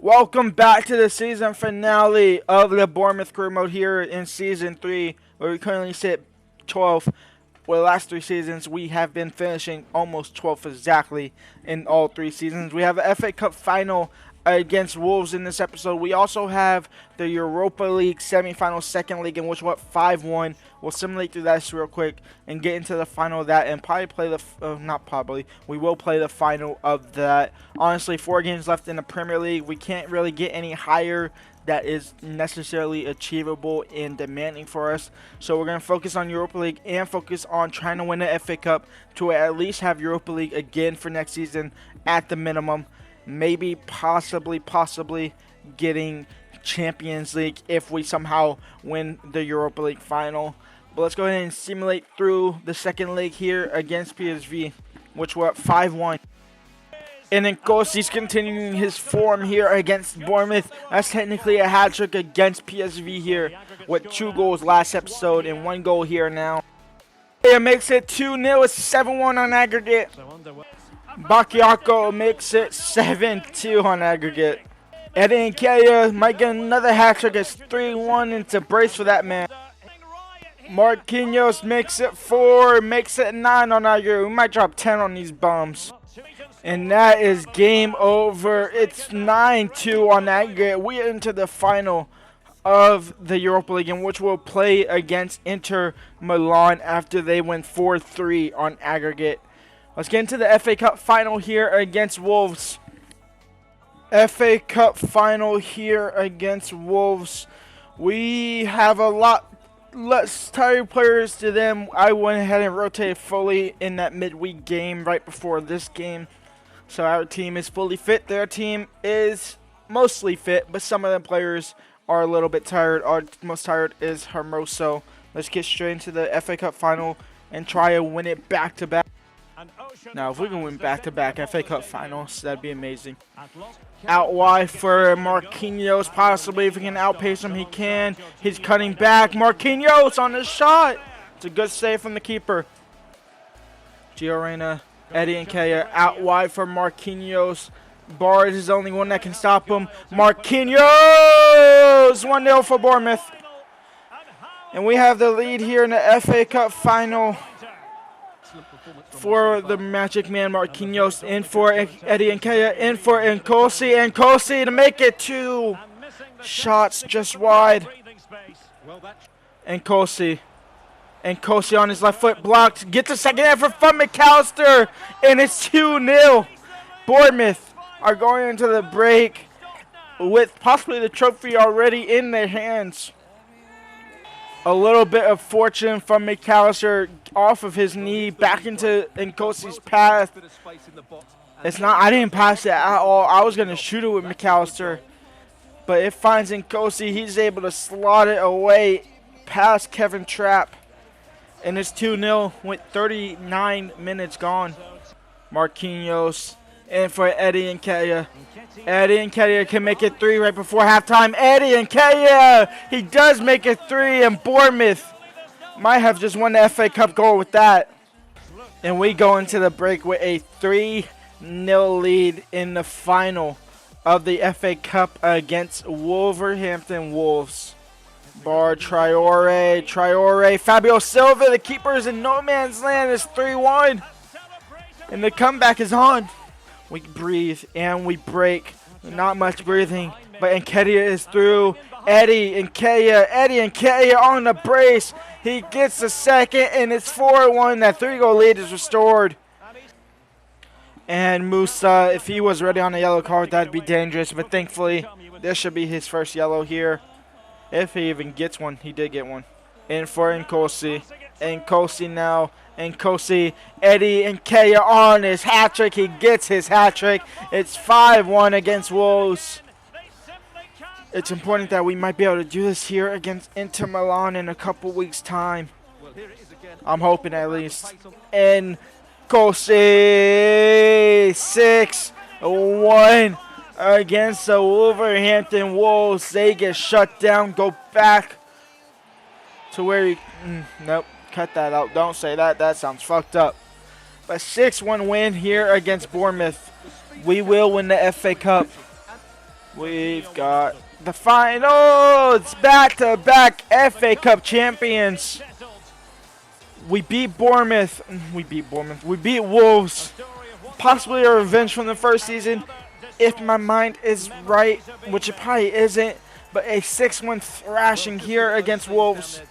Welcome back to the season finale of the Bournemouth Career Mode here in Season 3, where we currently sit 12th. For the last 3 seasons, we have been finishing almost 12th exactly in all 3 seasons. We have an FA Cup final against Wolves in this episode. We also have the Europa League semi-final second leg in which we went 5-1. We'll simulate through that real quick and get into the final of that and probably play we will play the final of that. Honestly, 4 games left in the Premier League. We can't really get any higher that is necessarily achievable and demanding for us. So we're going to focus on Europa League and focus on trying to win the FA Cup to at least have Europa League again for next season at the minimum. Maybe, possibly getting Champions League if we somehow win the Europa League final. But let's go ahead and simulate through the second leg here against PSV, which we're at 5-1. And then Nkosi's continuing his form here against Bournemouth. That's technically a hat-trick against PSV here with 2 goals last episode and 1 goal here now. It makes it 2-0. It's 7-1 on aggregate. Bakayoko makes it 7-2 on aggregate. Eddie Nketiah might get another hat-trick. It's 3-1. It's a brace for that man. Marquinhos makes it 4, makes it 9 on aggregate. We might drop 10 on these bums. And that is game over. It's 9-2 on aggregate. We are into the final of the Europa League, in which we'll play against Inter Milan after they win 4-3 on aggregate. Let's get into the FA Cup final here against Wolves. FA Cup final here against Wolves. We have a lot less tired players to them. I went ahead and rotated fully in that midweek game right before this game. So our team is fully fit. Their team is mostly fit, but some of the players are a little bit tired. Our most tired is Hermoso. Let's get straight into the FA Cup final and try to win it back-to-back. Now, if we can win back-to-back FA Cup finals, that'd be amazing. Out wide for Marquinhos, possibly. If he can outpace him, he can. He's cutting back. Marquinhos on the shot. It's a good save from the keeper. Gio Reyna, Eddie Nketiah out wide for Marquinhos. Bard is the only one that can stop him. Marquinhos! 1-0 for Bournemouth. And we have the lead here in the FA Cup final for the Magic Man Marquinhos, in for Eddie Nketiah, in for Nkosi, and Nkosi to make it 2 shots just wide. Nkosi on his left foot blocked, gets a second effort from McAllister, and it's 2-0. Bournemouth are going into the break with possibly the trophy already in their hands. A little bit of fortune from McAllister off of his knee back into Nkosi's path. It's not, I didn't pass it at all. I was going to shoot it with McAllister. But it finds Nkosi. He's able to slot it away past Kevin Trapp. And it's 2-0 with 39 minutes gone. Marquinhos in for Eddie Nketiah. Eddie Nketiah can make it 3 right before halftime. Eddie Nketiah, he does make it 3, and Bournemouth might have just won the FA Cup goal with that. And we go into the break with a 3-0 lead in the final of the FA Cup against Wolverhampton Wolves. Bard, Traore, Fabio Silva, the keeper is in no man's land. It's 3-1, and the comeback is on. We breathe and we break. Not much breathing, but Nketiah is through. Eddie Nketiah on the brace. He gets the second, and it's 4-1. That 3-goal lead is restored. And Musa, if he was ready on a yellow card, that'd be dangerous. But thankfully, this should be his first yellow here. If he even gets one, he did get one. In for Nkosi. Nkosi now. Nkosi, Eddie Nketiah on his hat-trick. He gets his hat-trick. It's 5-1 against Wolves. It's important that we might be able to do this here against Inter Milan in a couple weeks' time. I'm hoping at least. Nkosi, 6-1 against the Wolverhampton Wolves. They get shut down. Go back to where he... nope. Cut that out. Don't say that. That sounds fucked up. But 6-1 win here against Bournemouth. We will win the FA Cup. We've got the finals, back-to-back FA Cup champions. We beat Bournemouth. We beat Wolves. Possibly a revenge from the first season, if my mind is right, which it probably isn't. But a 6-1 thrashing here against Wolves.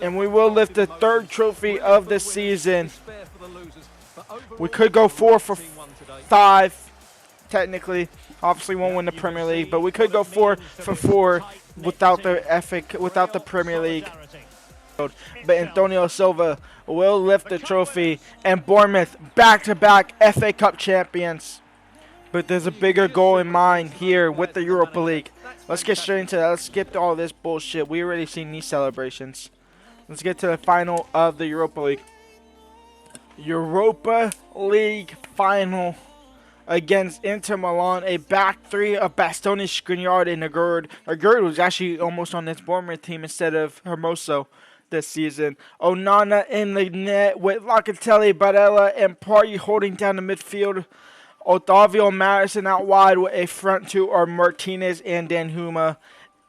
And we will lift the third trophy of the season. We could go 4 for 5, technically. Obviously won't win the Premier League, but we could go 4 for 4 without the Premier League. But Antonio Silva will lift the trophy, and Bournemouth back-to-back FA Cup champions. But there's a bigger goal in mind here with the Europa League. Let's get straight into that. Let's skip all this bullshit. We already seen these celebrations. Let's get to the final of the Europa League. Europa League final against Inter Milan. A back three of Bastoni, Skriniar, and Aguerd. Aguerd was actually almost on this Bournemouth team instead of Hermoso this season. Onana in the net with Locatelli, Barella, and Partey holding down the midfield. Otavio, Madison out wide with a front two are Martinez and Danjuma.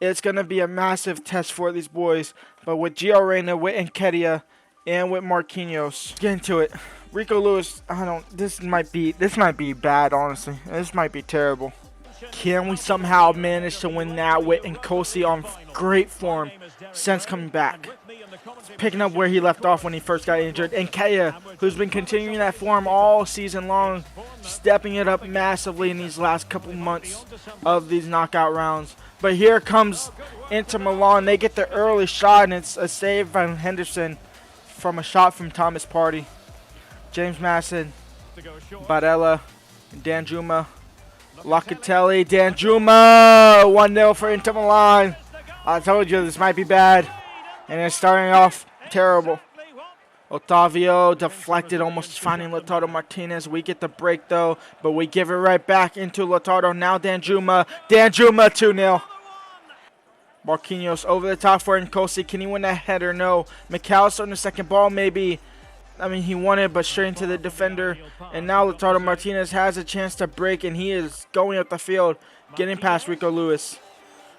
It's going to be a massive test for these boys. But with Gio Reyna, with Nketiah, and with Marquinhos. Get into it. Rico Lewis, this might be bad, honestly. This might be terrible. Can we somehow manage to win that with Nkosi on great form since coming back? Picking up where he left off when he first got injured. And Nketiah, who's been continuing that form all season long, stepping it up massively in these last couple months of these knockout rounds. But here comes Inter Milan. They get the early shot, and it's a save by Henderson from a shot from Thomas Partey. James Madison, Barella, Danjuma, Locatelli, Danjuma, 1-0 for Inter Milan. I told you this might be bad, and it's starting off terrible. Otavio deflected, almost finding Lautaro Martinez. We get the break though, but we give it right back into Lautaro. Now Danjuma, 2-0. Marquinhos over the top for Nkosi. Can he win that header? No. McAllister on the second ball, maybe. I mean, he won it, but straight into the defender. And now Lautaro Martinez has a chance to break, and he is going up the field, getting past Rico Lewis.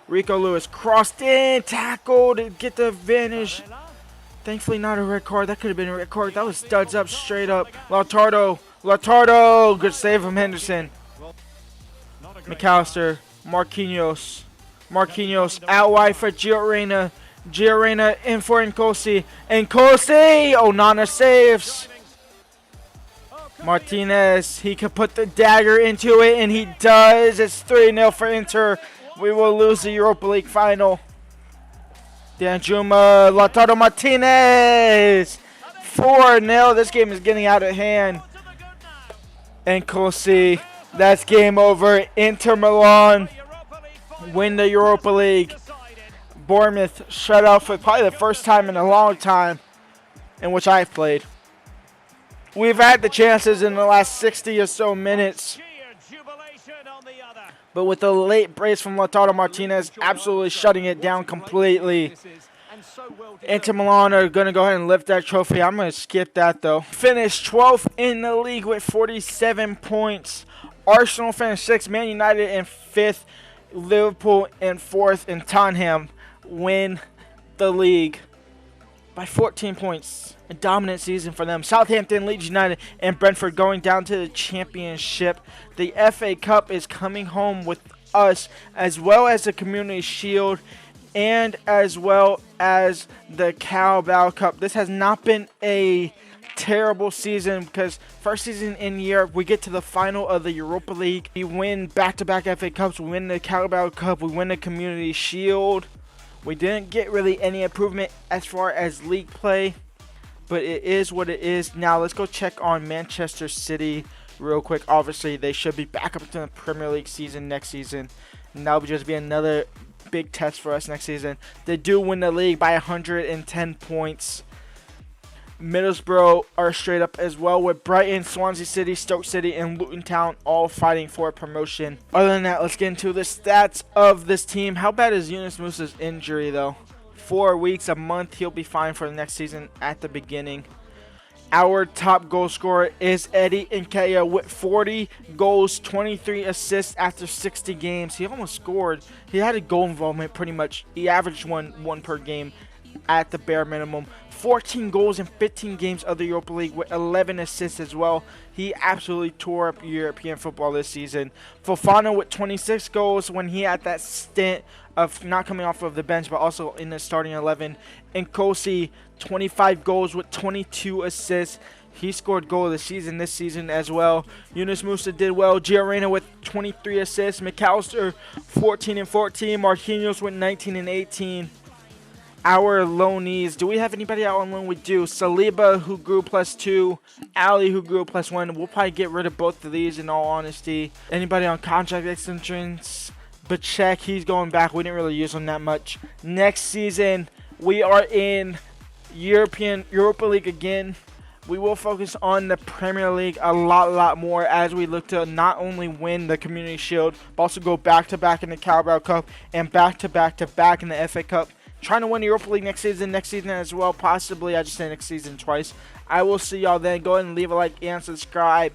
Rico Lewis crossed in, tackled, and get the advantage. Thankfully, not a red card. That could have been a red card. That was studs up, straight up. Lautaro, good save from Henderson. McAllister, Marquinhos out wide for Gio Reyna. Gio Reyna in for Nkosi. Onana saves. Martinez, he could put the dagger into it, and he does. It's 3-0 for Inter. We will lose the Europa League final. Danjuma, Lautaro Martinez. 4-0. This game is getting out of hand. Nkosi, that's game over. Inter Milan win the Europa League. Bournemouth shut out for probably the first time in a long time in which I've played. We've had the chances in the last 60 or so minutes, but with the late brace from Lautaro Martinez absolutely shutting it down completely. Inter Milan are going to go ahead and lift that trophy. I'm going to skip that though. Finished 12th in the league with 47 points. Arsenal finished 6th, Man United in 5th, Liverpool in 4th, and Tottenham win the league by 14 points. A dominant season for them. Southampton, Leeds United, and Brentford going down to the championship. The FA Cup is coming home with us, as well as the Community Shield, and as well as the Carabao Cup. This has not been a terrible season, because first season in Europe, we get to the final of the Europa League. We win back-to-back FA Cups. We win the Carabao Cup. We win the Community Shield. We didn't get really any improvement as far as league play, but it is what it is. Now let's go check on Manchester City real quick. Obviously, they should be back up to the Premier League season next season, and that will just be another big test for us next season. They do win the league by 110 points. Middlesbrough are straight up as well, with Brighton, Swansea City, Stoke City, and Luton Town all fighting for promotion. Other than that, let's get into the stats of this team. How bad is Yunus Musa's injury though? 4 weeks, a month. He'll be fine for the next season at the beginning. Our top goal scorer is Eddie Nketiah with 40 goals, 23 assists after 60 games. He almost scored. He had a goal involvement pretty much. He averaged one per game at the bare minimum. 14 goals in 15 games of the Europa League with 11 assists as well. He absolutely tore up European football this season. Fofana with 26 goals when he had that stint of not coming off of the bench but also in the starting 11. And Kosi, 25 goals with 22 assists. He scored goal of the season this season as well. Yunus Musa did well. Gio Reyna with 23 assists. McAllister 14 and 14. Marquinhos with 19 and 18. Our loanees. Do we have anybody out on loan? We do. Saliba, who grew +2. Ali, who grew +1. We'll probably get rid of both of these in all honesty. Anybody on contract extensions? Bacek, he's going back. We didn't really use him that much. Next season, we are in Europa League again. We will focus on the Premier League a lot more as we look to not only win the Community Shield, but also go back-to-back in the Carabao Cup and back-to-back in the FA Cup. Trying to win the Europa League next season as well, possibly. I just say next season twice. I will see y'all then. Go ahead and leave a like and subscribe.